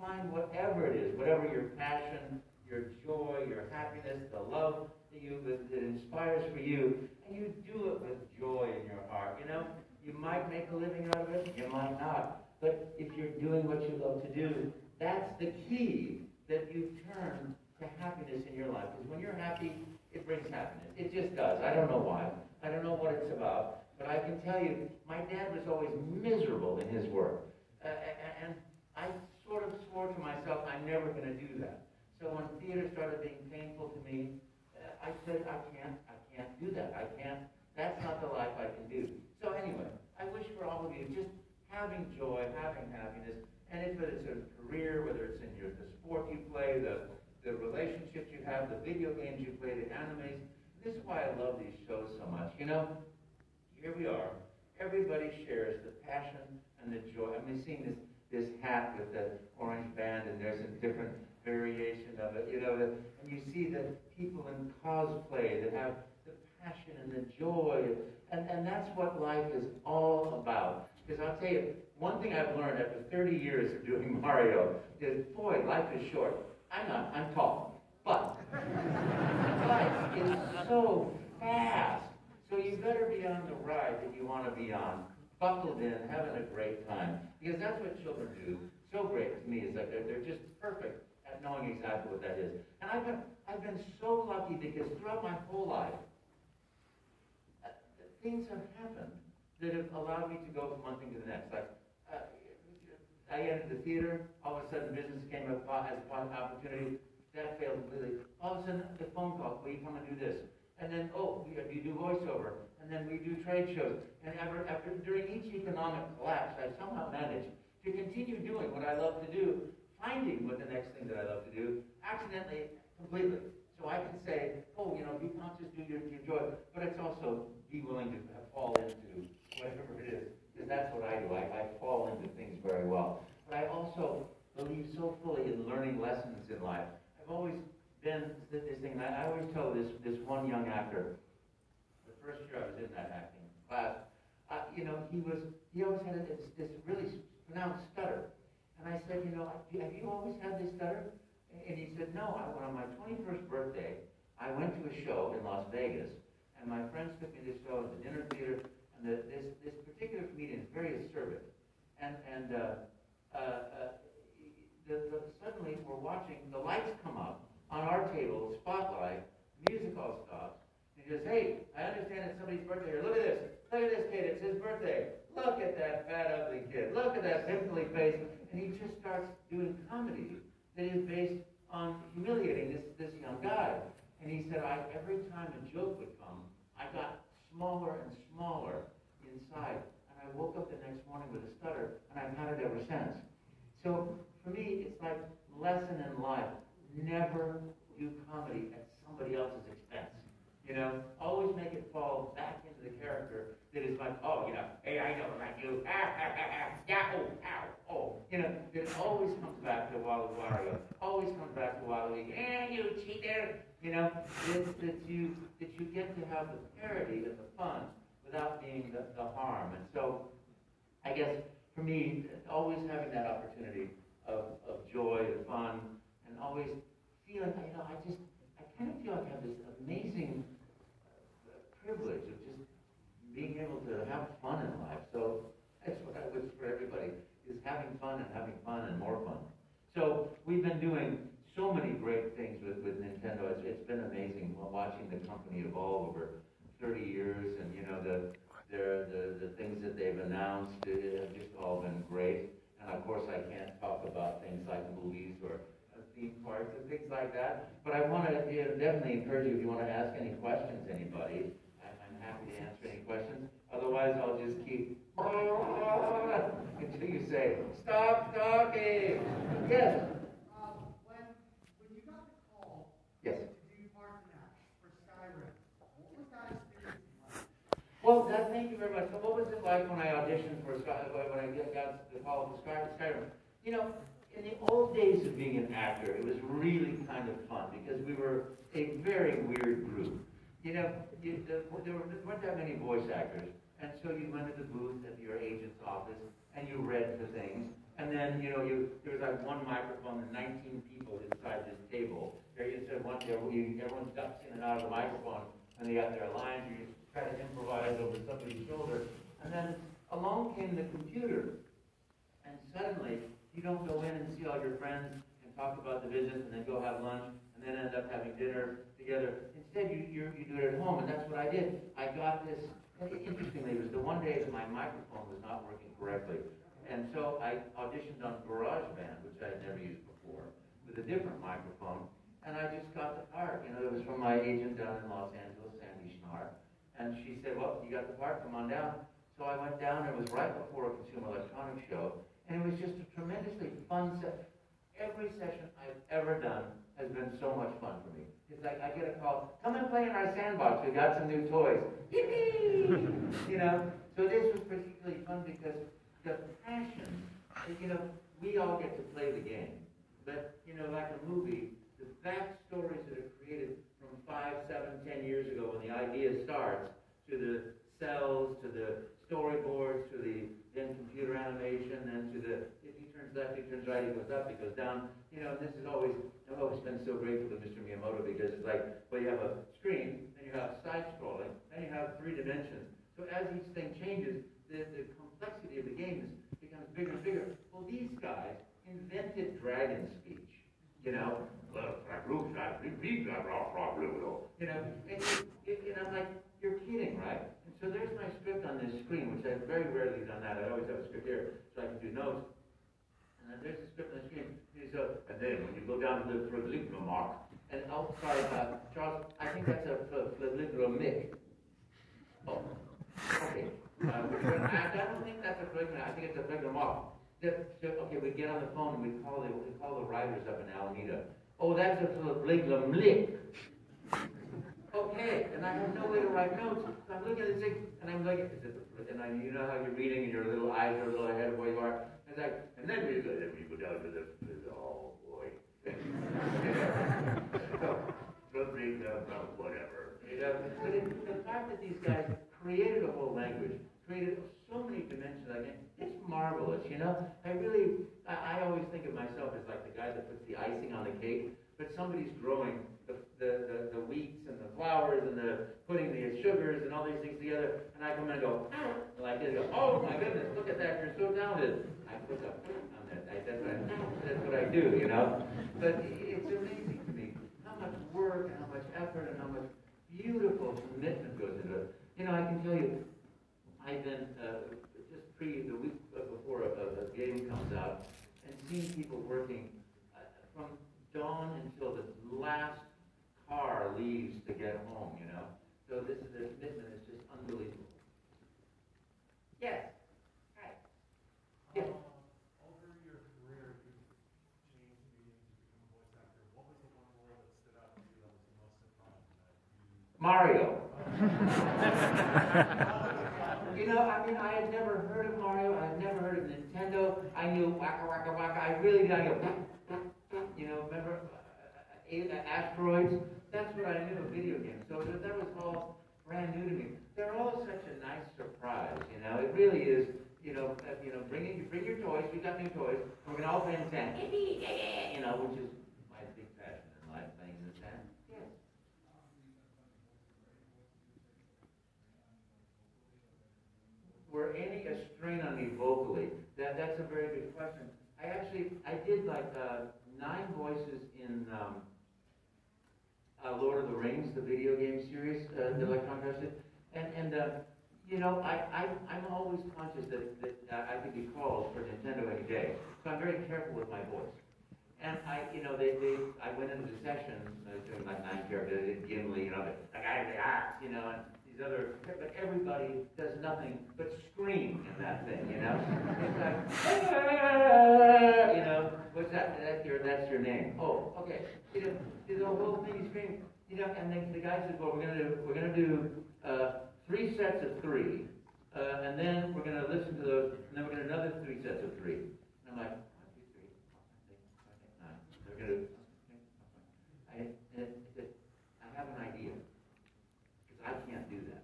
find whatever it is, whatever your passion, your joy, your happiness, the love that inspires for you, and you do it with joy in your heart. You know, you might make a living out of it, you might not. But if you're doing what you love to do, that's the key that you turn to happiness in your life. Because when you're happy, it brings happiness. It just does. I don't know why. I don't know what it's about. But I can tell you, my dad was always miserable in his work. And I sort of swore to myself, I'm never going to do that. So when theater started being painful to me, I said, I can't do that. I can't. That's not the life I can do. So anyway, I wish for all of you just having joy, having happiness, and if it's a career, whether it's in the sport you play, the relationships you have, the video games you play, the animes. This is why I love these shows so much. You know, here we are. Everybody shares the passion and the joy. I mean, seeing this hat with the orange band, and there's a different variation of it, you know, and you see the people in cosplay that have the passion and the joy, and that's what life is all about. Because I'll tell you, one thing I've learned after 30 years of doing Mario is, boy, life is short. I'm tall, but life is so fast. So you better be on the ride that you want to be on, buckled in, having a great time. Because that's what children do. So great to me is like they're just perfect at knowing exactly what that is. And I've been so lucky because throughout my whole life, things have happened that have allowed me to go from one thing to the next. Like, I entered the theater, all of a sudden business came up as an opportunity. That failed completely. All of a sudden, the phone call, will you come and do this? And then, oh, you do voiceover. And then we do trade shows. And during each economic collapse, I somehow managed to continue doing what I love to do, finding what the next thing that I love to do, accidentally, completely. So I can say, oh, you know, you can't just do your joy, but it's also be willing to fall into whatever it is. Because that's what I do. I fall into things very well. But I also believe so fully in learning lessons in life. I've always been this thing. I always tell this one young actor, the first year I was in that acting class, you know, he always had this really pronounced stutter. And I said, you know, have you always had this stutter? And he said, no. On my 21st birthday, I went to a show in Las Vegas, and my friends took me to this show at the dinner theater. And this particular comedian is very assertive, and suddenly we're watching the lights come up on our table, spotlight, music all stops. And he goes, "Hey, I understand it's somebody's birthday here. Look at this kid. It's his birthday. Look at that fat ugly kid. Look at that pimply face." And he just starts doing comedy that is based on humiliating this young guy. And he said, every time a joke would come, I got smaller and smaller inside. And I woke up the next morning with a stutter, and I've had it ever since. So for me, it's like a lesson in life. Never do comedy at somebody else's expense. You know, always make it fall back into the character that is like, oh, you know, hey, I know about you. Yeah, oh. You know, it always comes back to Wario. Always comes back to Wario. You cheater. You know, that you get to have the parody and the fun without being the harm. And so, I guess for me, always having that opportunity of joy and fun, and always feeling, you know, I kind of feel like I have this amazing privilege of just being able to have fun in life. So that's what I wish for everybody, is having fun and more fun. So we've been doing so many great things with Nintendo. It's been amazing watching the company evolve over 30 years, and you know, the things that they've announced have just all been great. And of course, I can't talk about things like movies or theme parks and things like that. But I want to definitely encourage you, if you want to ask any questions, anybody, I'm happy to answer any questions. Otherwise, I'll just keep until you say, stop talking. Yes. When you got the call yes. to do Martinet for Skyrim, what was that experience like? Well, thank you very much. So what was it like when I auditioned for when I got the call for Skyrim? You know, in the old days of being an actor, it was really kind of fun because we were a very weird group. You know, there weren't that many voice actors, and so you went to the booth at your agent's office and you read for things, And then, there was like one microphone and 19 people inside this table. Everyone ducks in and out of the microphone, and they got their lines. You try to improvise over somebody's shoulder. And then along came the computer. And suddenly, you don't go in and see all your friends and talk about the business and then go have lunch and then end up having dinner together. Instead, you do it at home, and that's what I did. I got this, interestingly, it was the one day that my microphone was not working correctly. And so I auditioned on GarageBand, which I had never used before, with a different microphone, and I just got the part. It was from my agent down in Los Angeles, Sandy Schnarr, and she said, well, you got the part, come on down. So I went down, it was right before a Consumer Electronics show, and it was just a tremendously fun session. Every session I've ever done has been so much fun for me. It's like I get a call, come and play in our sandbox, we got some new toys. Yippee! So this was particularly fun because the passion, we all get to play the game. But, like a movie, the backstories that are created from 5, 7, 10 years ago when the idea starts, to the cells, to the storyboards, to the then computer animation, then to the, if he turns left, he turns right, he goes up, he goes down. This is always, I've always been so grateful to Mr. Miyamoto because it's like, well, you have a screen, then you have side-scrolling, then you have 3 dimensions. So as each thing changes, the complexity of the game becomes bigger and bigger. Well, these guys invented dragon speech, and I'm like, you're kidding, right? And so there's my script on this screen, which I've very rarely done that. I always have a script here so I can do notes. And then there's the script on the screen. And then when you go down to the phlegma mark, and sorry, Charles, I think that's a phlegma. Oh, okay. I don't think that's a phlegma. I think it's a phlegma mark. Okay, we get on the phone and we call the writers up in Alameda. Oh, that's a phlegma. Okay, and I have no way to write notes. So I'm looking at this thing, and I'm like, you know how you're reading, and your little eyes are a little ahead of where you are. It's like, and then we go down to the oh boy. Whatever. But the fact that these guys created a whole language, created so many dimensions, it's marvelous, I always think of myself as like the guy that puts the icing on the cake, but somebody's growing the wheats and the flours and putting the sugars and all these things together, and I come in and go, like this, oh my goodness, look at that, you're so talented. I put a on that, that's what I do, But it's amazing to me how much work and how much effort and how much beautiful commitment goes into it. I can tell you, I've been just the week before a game comes out, and seeing people working from dawn until the last car leaves to get home, So the commitment is just unbelievable. Yes. Hi. Yes. Over your career, you changed mediums to become a voice actor. What was the one role that stood out to you that was the most surprising that you... Mario. I had never heard of Mario. I had never heard of Nintendo. I knew Waka Waka Waka. I really did. I go, remember asteroids? That's what I knew of video games. So that was all brand new to me. They're all such a nice surprise. It really is. Bring your toys. We got new toys. We're gonna all play in the sand. Which is my big passion in life, playing in the sand. Yes. Were any a strain on me vocally? That's a very good question. I did like 9 voices in Lord of the Rings, the video game series, the Electronic Arts did. And I'm always conscious that I could be called for Nintendo any day. So I'm very careful with my voice. And I went into the session, doing like 9 characters, Gimli, the guy with the axe, and these other, but everybody does nothing but scream in that thing, It's like, what's that? That's your name. Oh, okay. The whole thing is screaming, and then the guy says, well, we're gonna do 3 sets of 3, and then we're gonna listen to those, and then we're gonna do another 3 sets of 3. And I'm like, 1, 2, 3, 4, 5, 6, 7, 8, 9. They're gonna do. I have an idea, because I can't do that,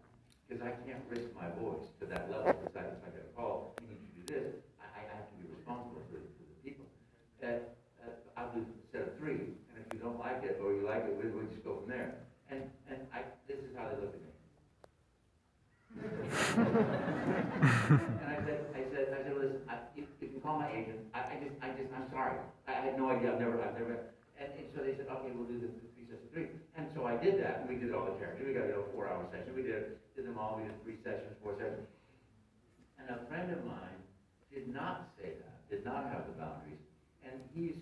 because I can't risk my voice to that level. Because if I get a call, you need to do this. I have to be responsible for it. Mario. I had no idea. I've never, and so they said, okay, we'll do the 3 sessions 3. And so I did that, and we did all the characters. We got a 4-hour session. We did them all. We did 3 sessions, 4 sessions. And a friend of mine did not say that, did not have the boundaries, and he's,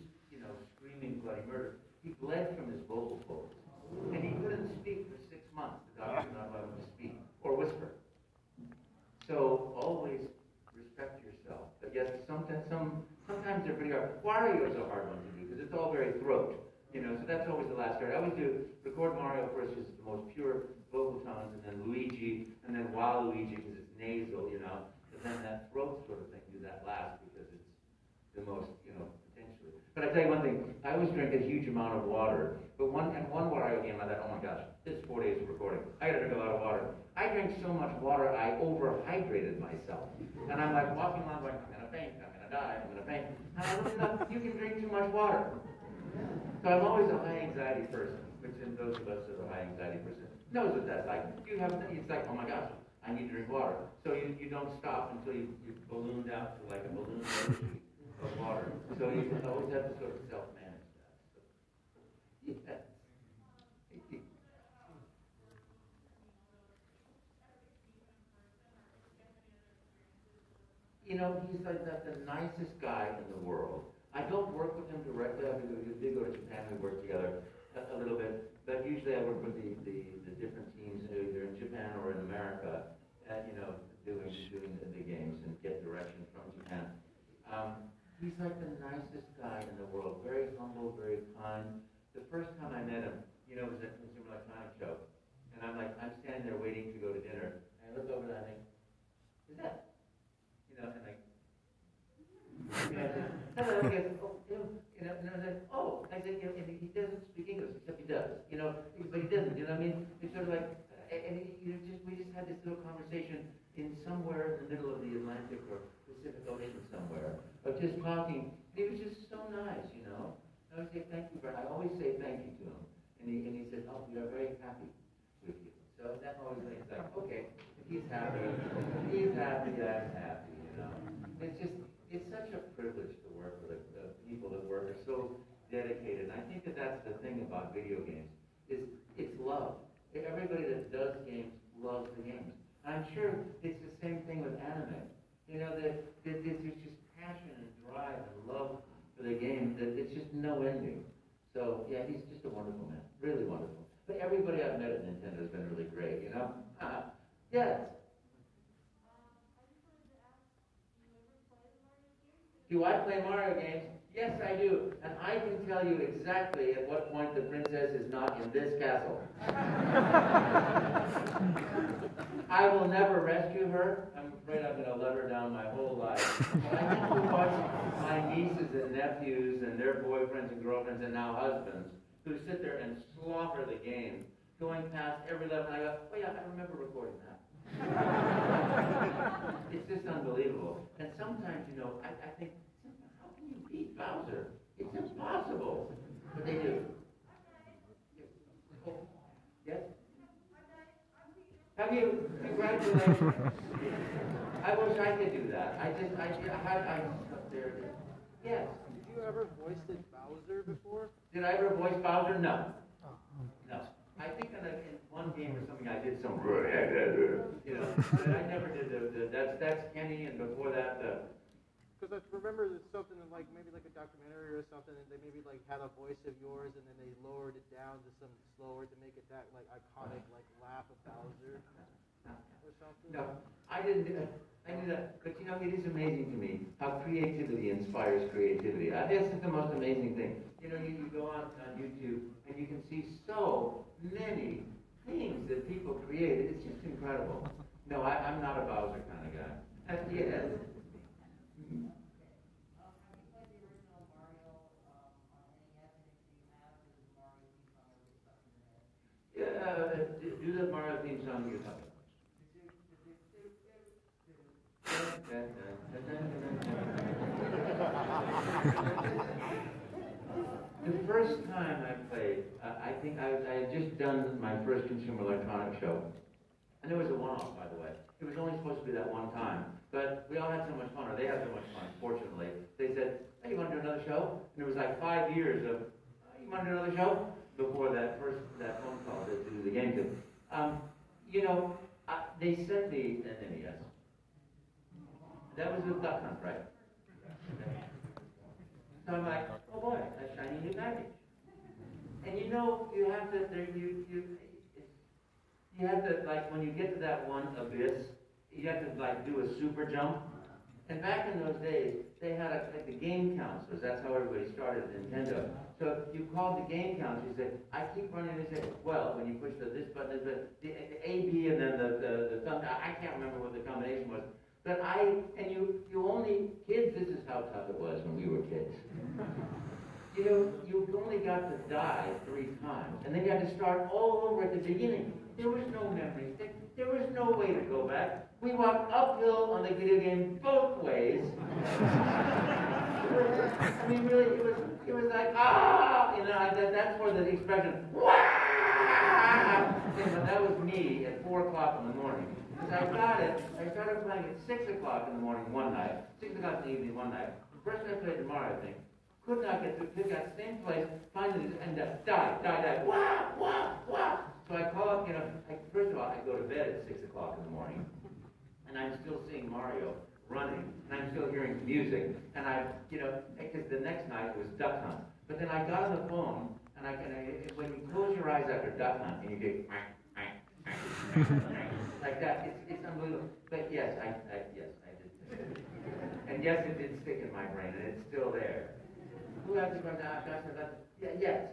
screaming bloody murder. He bled from his vocal folds, and he couldn't speak for 6 months. The doctor did not allow him to speak or whisper. So always respect yourself. But yes, sometimes they're pretty hard. Wario is a hard one to do because it's all very throat. So that's always the last part. I always do record Mario first because it's the most pure vocal tones, and then Luigi, and then Waluigi because it's nasal, But then that throat sort of thing, do that last because it's the most, potentially. But I tell you one thing, I always drink a huge amount of water. But one Wario game, I thought, oh my gosh, this is 4 days of recording. I gotta drink a lot of water. I drank so much water, I overhydrated myself. And I'm like walking along going, I'm gonna faint, I'm gonna die, I'm gonna faint. And I looked up, you can drink too much water. So I'm always a high anxiety person, which in those of us that are high anxiety person knows what that's like. It's like, oh my gosh, I need to drink water. So you don't stop until you've ballooned out to like a balloon of water. So you always have to sort of self-manage that. So, yeah. He's like the nicest guy in the world. I don't work with him directly. I mean, we did go to Japan. We worked together a little bit. But usually I work with the different teams either in Japan or in America, doing the games and get direction from Japan. He's like the nicest guy in the world. Very humble, very kind. The first time I met him, it was at Consumer Electronics Show. And I'm standing there waiting to go to dinner. And I look over and I think, who's that? And hello, he goes, and I said, oh, I said, and he doesn't speak English, except he does, but he doesn't, what I mean? It's sort of like, and we just had this little conversation in somewhere in the middle of the Atlantic or Pacific Ocean somewhere, of just talking, and he was just so nice, I would say thank you, I always say thank you to him, and he said, oh, we are very happy with you. So that always makes like, okay, if he's happy, I'm happy, It's such a privilege to work with the people that work are so dedicated. And I think that's the thing about video games, is it's love. Everybody that does games loves the games. I'm sure it's the same thing with anime. That there's just passion and drive and love for the game that it's just no ending. So yeah, he's just a wonderful man, really wonderful. But everybody I've met at Nintendo has been really great, Yes. Do I play Mario games? Yes, I do. And I can tell you exactly at what point the princess is not in this castle. I will never rescue her. I'm afraid I'm going to let her down my whole life. But I get to watch my nieces and nephews and their boyfriends and girlfriends and now husbands who sit there and slaughter the game, going past every level. And I go, oh yeah, I remember recording that. It's just unbelievable. And sometimes, I think, how can you beat Bowser? It's impossible. But they do. Oh, yes? Have you? Congratulations. I wish I could do that. I up there. Yes. Did you ever voice Bowser before? Did I ever voice Bowser? No. No. I think in one game or something I did some, but I never did that's Kenny, and before that, because I remember there's something like maybe like a documentary or something, and they maybe like had a voice of yours, and then they lowered it down to something slower to make it that like iconic like laugh of Bowser or something. No, I didn't do that. I knew that, but it is amazing to me how creativity inspires creativity. This is the most amazing thing. You go on YouTube and you can see so many things that people create. It's just incredible. No, I'm not a Bowser kind of guy. Yes. Yeah, do the Mario theme song you're talking about. The first time I played, I think I had just done my first Consumer Electronics Show. And it was a one-off, by the way. It was only supposed to be that one time. But we all had so much fun, or they had so much fun, fortunately. They said, hey, you want to do another show? And it was like 5 years of, you want to do another show? Before that phone call to do the game to. You know, they sent me an NES. That was with Duck Hunt, right? So I'm like, oh boy, a shiny new package. And you know, you have to, you have to, like, when you get to that one abyss, you have to, like, do a super jump. And back in those days, they had like the game counselors. That's how everybody started at Nintendo. So you called the game counselor, you said, I keep running this. Well, when you push this button, the A, B, and then the thumb, I can't remember what the combination was. But you only, kids, this is how tough it was when we were kids. You know, you only got to die 3 times. And then you had to start all over at the beginning. There was no memory stick. There was no way to go back. We walked uphill on the video game both ways. I mean, really, it was like, ah! You know, that's where the expression, wah! You know, that was me at 4 o'clock in the morning. Because I got it, I started playing at 6 o'clock in the morning one night, 6 o'clock in the evening one night. First I played tomorrow, I think. Could not get to that same place, finally, and die. Wah, wah, wah. So I call up, you know, first of all, I go to bed at 6 o'clock in the morning, and I'm still seeing Mario running, and I'm still hearing music, and you know, because the next night was Duck Hunt. But then I got on the phone, and when you close your eyes after Duck Hunt, and you do, like that, it's unbelievable. But yes, yes, I did. And yes, it did stick in my brain, and it's still there. Who else is going to ask us about? Yeah, yes.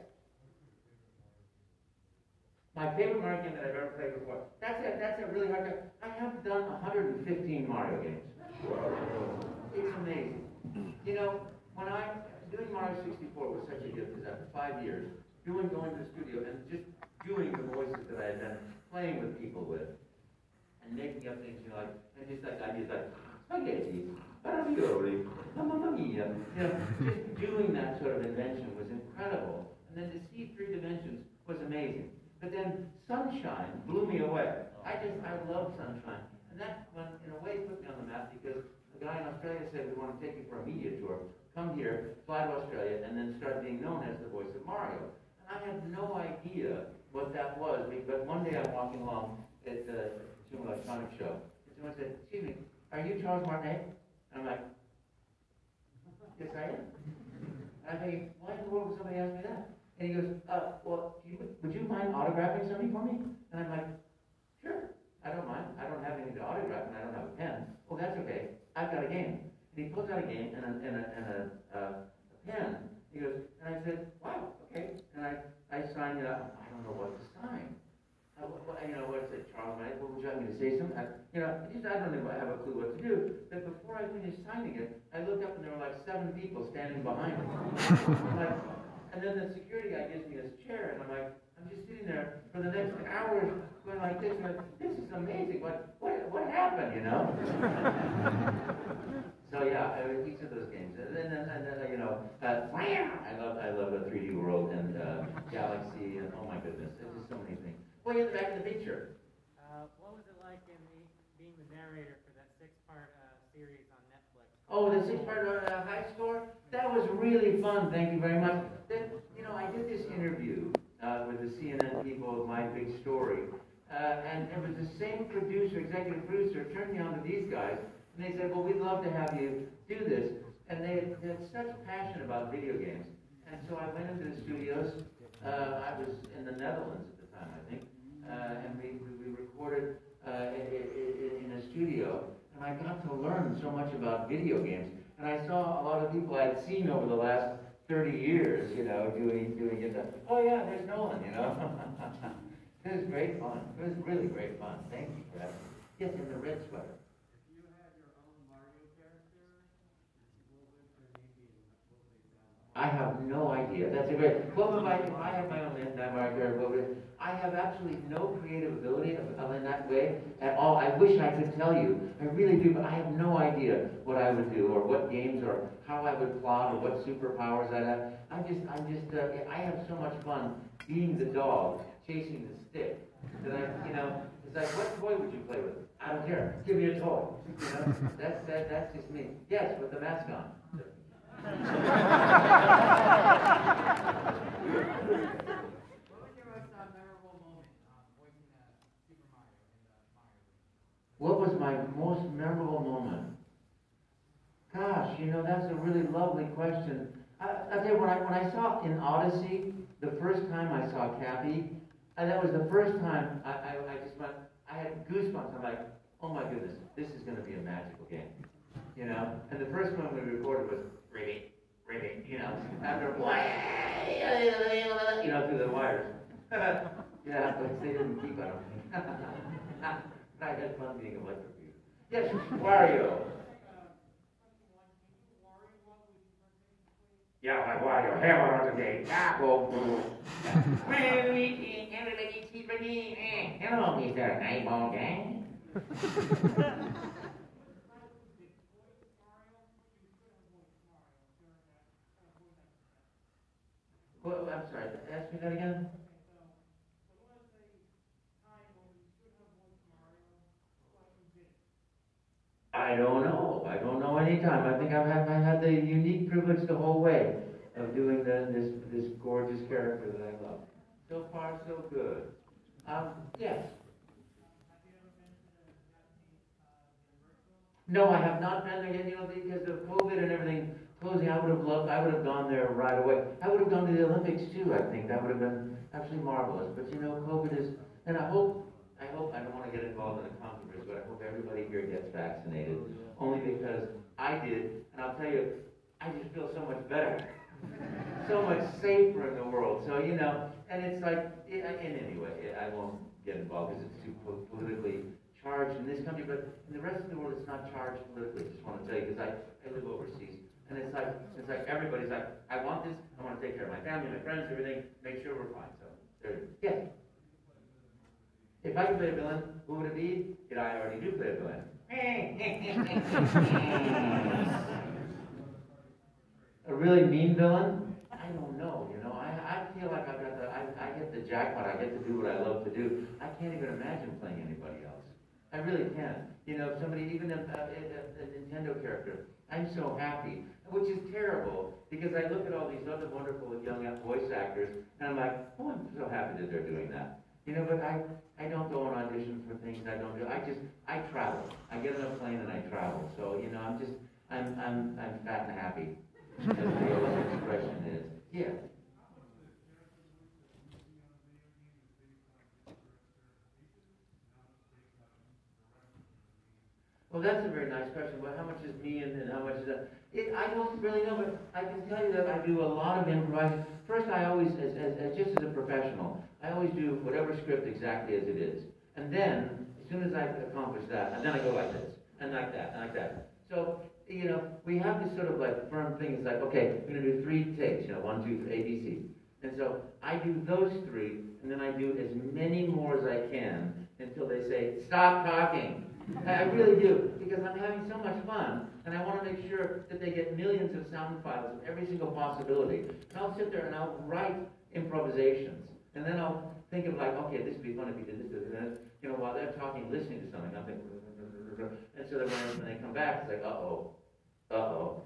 My favorite Mario game that I've ever played before. That's a really hard game. I have done 115 Mario games. It's amazing. You know, doing Mario 64 was such a gift because after 5 years, going to the studio and just doing the voices that I had been playing with people with, and making up things, you know, like, and just like ideas like, spaghetti, ravioli, mamma mia. You know, just doing that sort of invention was incredible. And then to see 3 dimensions was amazing. But then Sunshine blew me away. I love Sunshine. And that one, in a way, put me on the map because the guy in Australia said, we want to take you for a media tour. Come here, fly to Australia, and then start being known as the voice of Mario. And I had no idea what that was. But one day I'm walking along at the Consumer Electronics Show, and someone said, excuse me, are you Charles Martinet? And I'm like, yes, I am. And I'm thinking, why in the world would somebody ask me that? And he goes, well, would you mind autographing something for me? And I'm like, sure, I don't mind. I don't have anything to autograph, and I don't have a pen. Oh, that's okay. I've got a game. And he pulls out a game and a pen. He goes, and I said, wow, okay. And I signed it up. I don't know what to sign. You know, what is it, Charles? What would you like me to say something? I don't even have a clue what to do. But before I finished signing it, I looked up and there were like 7 people standing behind me. And then the security guy gives me this chair, and I'm just sitting there for the next hour going like this. And I'm like, this is amazing. What happened, you know? So yeah, each of those games, and then you know, I love a 3D World and Galaxy, and oh my goodness, there's just so many things. Well, you're back in the picture. What was it like being the narrator for that 6-part series on Netflix? Oh, the 6-part High Score? That was really fun. Thank you very much. Then, you know, I did this interview with the CNN people of My Big Story, and it was the same executive producer, turned me on to these guys, and they said, well, we'd love to have you do this. And they had such passion about video games. And so I went into the studios. I was in the Netherlands at the time, I think, and we recorded in a studio. And I got to learn so much about video games. And I saw a lot of people I'd seen over the last 30 years, you know, doing it. Oh yeah, there's Nolan, you know. It was great fun. It was really great fun. Thank you for that. Yes, in the red sweater. If you had your own Mario character, what would your name be? I have no idea. idea. That's a great. What would if I have my own marker? I have absolutely no creative ability in that way at all. I wish I could tell you. I really do, but I have no idea what I would do or what games or how I would plot or what superpowers I'd have. I have so much fun being the dog chasing the stick that it's like, what toy would you play with? I don't care. Give me a toy. That's just me. Yes, with the mask on. What was your most memorable moment voicing Super Mario in the Mario movie? What was my most memorable moment? Gosh, that's a really lovely question. I'll tell you, when I saw in Odyssey, the first time I saw Cappy, that was the first time I just went, I had goosebumps. I'm like, oh my goodness, this is going to be a magical game. And the first one we recorded was ribbit, after through the wires. Yeah, but they didn't keep on them. I had fun being electrocuted. Yes, Wario. Yeah, like Wario, hammer on today. Hello, Mr. Nightball Gang. Well, I'm sorry, ask me that again? I don't know. I don't know any time. I think I've had the unique privilege the whole way of doing this gorgeous character that I love. So far, so good. Yes. No, I have not been there yet, because of COVID and everything closing. I would have gone there right away. I would have gone to the Olympics too, I think. That would have been absolutely marvelous. But COVID is, and I hope, I don't want to get involved in a controversy, but I hope everybody here gets vaccinated. Only because I did, and I'll tell you, I just feel so much better. So much safer in the world. So, and it's like, in any way, I won't get involved because it's too politically charged in this country, but in the rest of the world, it's not charged politically. I just want to tell you, because I live overseas, and it's like everybody's like, I want this, I want to take care of my family, my friends, everything, make sure we're fine. So, yes. If I could play a villain, who would it be? I already do play a villain. A really mean villain? I don't know. I feel like I get the jackpot. I get to do what I love to do. I can't even imagine playing anybody else. I really can't. Somebody, even a Nintendo character, I'm so happy, which is terrible, because I look at all these other wonderful young voice actors, and I'm like, oh, I'm so happy that they're doing that. But I don't go on auditions for things. I travel. I get on a plane and I travel. So, I'm fat and happy, as the old expression is. Yeah. Well, that's a very nice question. Well, how much is me and how much is that? I don't really know, but I can tell you that I do a lot of improvising. First, I always, just as a professional, I always do whatever script exactly as it is. And then, as soon as I accomplish that, and then I go like this, and like that, and like that. So, we have this sort of like firm thing. It's like, okay, we're going to do 3 takes, 1, 2, 3, A, B, C. And so I do those 3, and then I do as many more as I can until they say, stop talking. I really do, because I'm having so much fun, and I want to make sure that they get millions of sound files of every single possibility. And I'll sit there and I'll write improvisations, and then I'll think of like, okay, this would be fun if you did this, while they're talking, listening to something, I'm thinking, and so that when they come back, it's like, uh-oh. So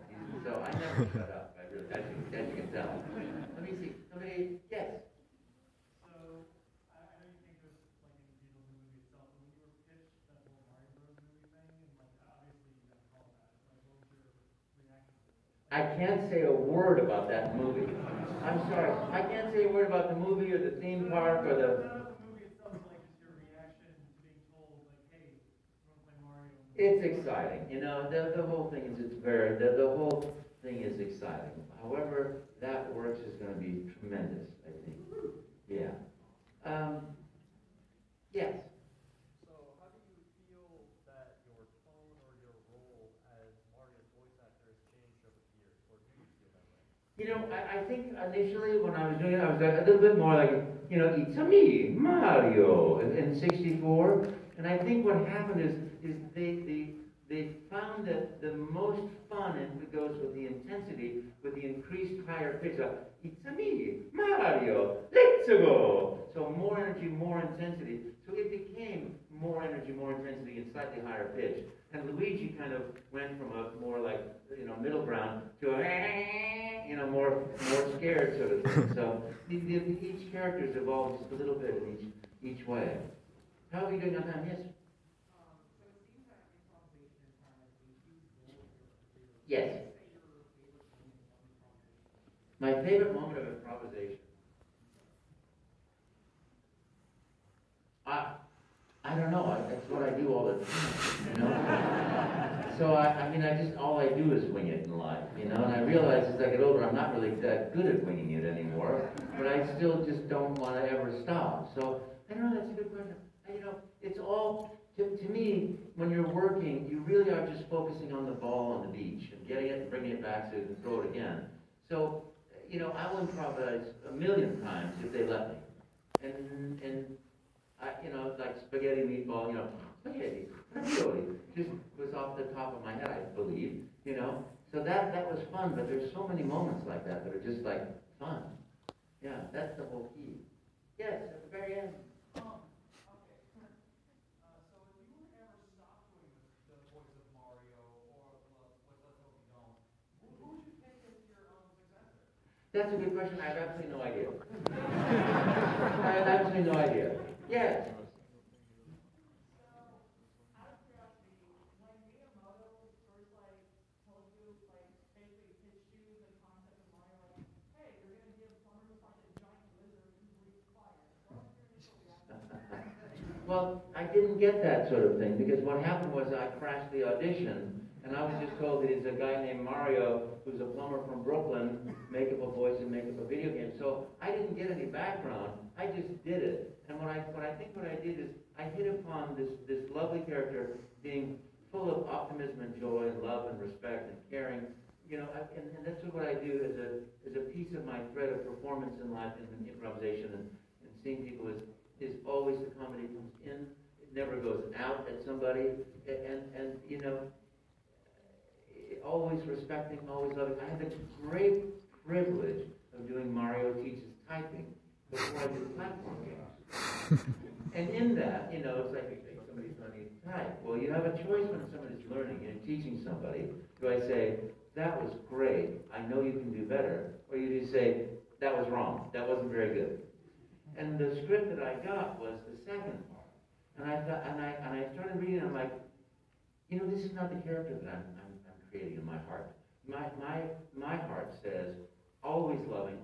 I never shut up, I really, as you can tell. Let me see, yes. I can't say a word about that movie. I'm sorry. I can't say a word about the movie or the theme park or the... The movie itself is like just your reaction to being told, like, hey, you want to play Mario? It's exciting. The whole thing is, the whole thing is exciting. However that works is going to be tremendous, I think. Yeah. Yes. You know, I think initially when I was doing it, I was a little bit more like, you know, it's a me, Mario, in 64. And I think what happened is they found that the most fun, and it goes with the intensity, with the increased higher pitch of, it's a me, Mario, let's go. So more energy, more intensity. So it became more energy, more intensity, and slightly higher pitch. And Luigi kind of went from a more like, you know, middle ground to a, you know, more scared sort of thing. So each character's evolved just a little bit in each way. How are you doing on time? Yes? Yes. My favorite moment of improvisation. I don't know. That's what I do all the time, you know? So, I mean, all I do is wing it in life, you know? And I realize as I get older, I'm not really that good at winging it anymore, but I still just don't want to ever stop. So, I don't know, that's a good question. You know, it's all, to me, when you're working, you really are just focusing on the ball on the beach and getting it and bringing it back so you can throw it again. So, you know, I will improvise a million times if they let me. And you know, like spaghetti meatball, you know, spaghetti, ravioli, just was off the top of my head, I believe, you know. So that was fun, but there's so many moments like that that are just like fun. Yeah, that's the whole key. Yes, at the very end. That's a good question. I have absolutely no idea. I have absolutely no idea. Yes. Well, I didn't get that sort of thing because what happened was I crashed the audition and I was just told that he's a guy named Mario who's a plumber from Brooklyn, make up a voice and make up a video game. So I didn't get any background. I just did it. And what I think what I did is I hit upon this lovely character being full of optimism and joy and love and respect and caring. You know, and that's what I do as a piece of my thread of performance in life and improvisation and seeing people is always the comedy comes in. It never goes out at somebody. And you know, always respecting, always loving. I had the great privilege of doing Mario Teaches Typing before I did platform games. And in that, you know, it's like somebody's learning to type. Well, you have a choice when somebody's learning and teaching somebody. Do I say, that was great, I know you can do better? Or you just say, that was wrong, that wasn't very good. And the script that I got was the second part. And I thought, and I started reading, and I'm like, you know, this is not the character that I'm creating in my heart. My heart says, always loving,